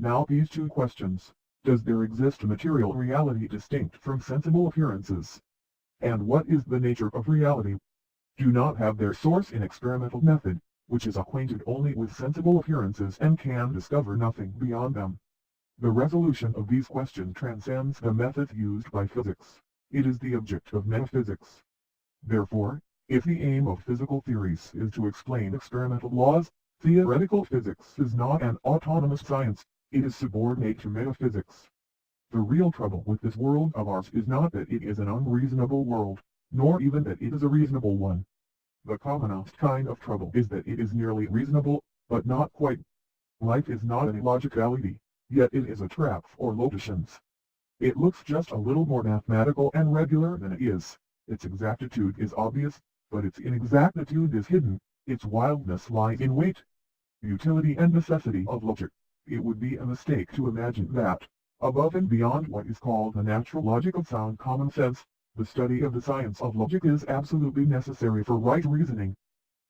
Now these two questions: does there exist a material reality distinct from sensible appearances? And what is the nature of reality? Do not have their source in experimental method, which is acquainted only with sensible appearances and can discover nothing beyond them. The resolution of these questions transcends the methods used by physics. It is the object of metaphysics. Therefore, if the aim of physical theories is to explain experimental laws, theoretical physics is not an autonomous science, it is subordinate to metaphysics. The real trouble with this world of ours is not that it is an unreasonable world, nor even that it is a reasonable one. The commonest kind of trouble is that it is nearly reasonable, but not quite. Life is not an illogicality, yet it is a trap for logicians. It looks just a little more mathematical and regular than it is. Its exactitude is obvious, but its inexactitude is hidden, its wildness lies in wait. Utility and necessity of logic. It would be a mistake to imagine that, above and beyond what is called the natural logic of sound common sense, the study of the science of logic is absolutely necessary for right reasoning.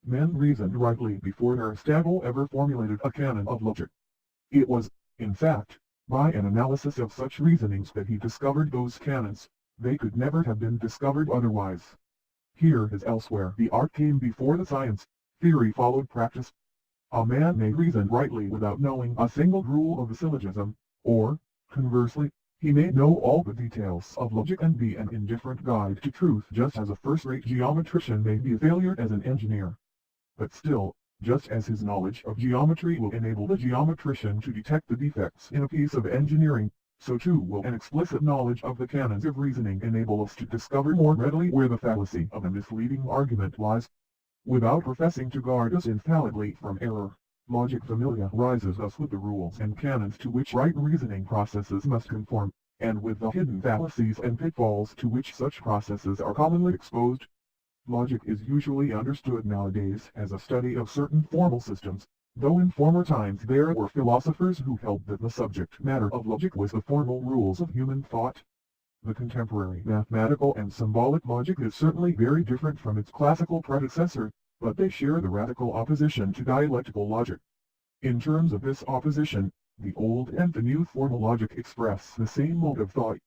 Men reasoned rightly before Aristotle ever formulated a canon of logic. It was, in fact, by an analysis of such reasonings that he discovered those canons. They could never have been discovered otherwise. Here as elsewhere the art came before the science, theory followed practice. A man may reason rightly without knowing a single rule of the syllogism, or, conversely, he may know all the details of logic and be an indifferent guide to truth, just as a first-rate geometrician may be a failure as an engineer. But still, just as his knowledge of geometry will enable the geometrician to detect the defects in a piece of engineering, so too will an explicit knowledge of the canons of reasoning enable us to discover more readily where the fallacy of a misleading argument lies. Without professing to guard us infallibly from error, logic familiarizes us with the rules and canons to which right reasoning processes must conform, and with the hidden fallacies and pitfalls to which such processes are commonly exposed. Logic is usually understood nowadays as a study of certain formal systems, though in former times there were philosophers who held that the subject matter of logic was the formal rules of human thought. The contemporary mathematical and symbolic logic is certainly very different from its classical predecessor, but they share the radical opposition to dialectical logic. In terms of this opposition, the old and the new formal logic express the same mode of thought.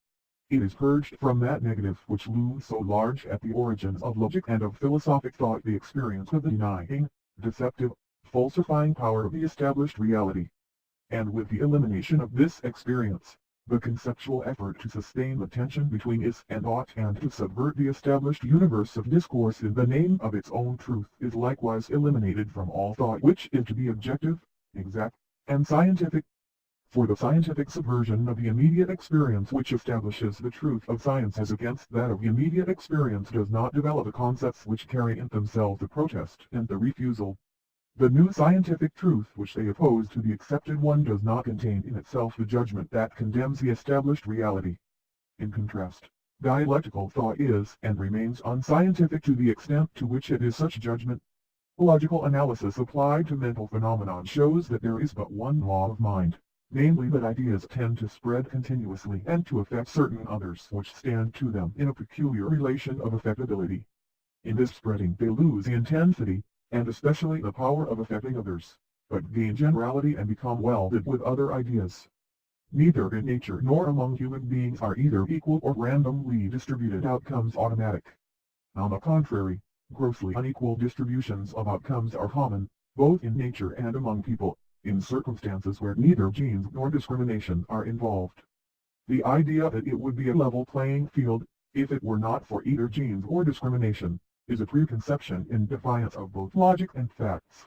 It is purged from that negative which looms so large at the origins of logic and of philosophic thought, the experience of the denying, deceptive, falsifying power of the established reality. And with the elimination of this experience, the conceptual effort to sustain the tension between is and ought and to subvert the established universe of discourse in the name of its own truth is likewise eliminated from all thought which is to be objective, exact, and scientific. For the scientific subversion of the immediate experience which establishes the truth of science as against that of immediate experience does not develop the concepts which carry in themselves the protest and the refusal. The new scientific truth which they oppose to the accepted one does not contain in itself the judgment that condemns the established reality. In contrast, dialectical thought is and remains unscientific to the extent to which it is such judgment. Logical analysis applied to mental phenomenon shows that there is but one law of mind, namely that ideas tend to spread continuously and to affect certain others which stand to them in a peculiar relation of affectability. In this spreading they lose the intensity, and especially the power of affecting others, but gain generality and become welded with other ideas. Neither in nature nor among human beings are either equal or randomly distributed outcomes automatic. On the contrary, grossly unequal distributions of outcomes are common, both in nature and among people, in circumstances where neither genes nor discrimination are involved. The idea that it would be a level playing field, if it were not for either genes or discrimination, is a preconception in defiance of both logic and facts.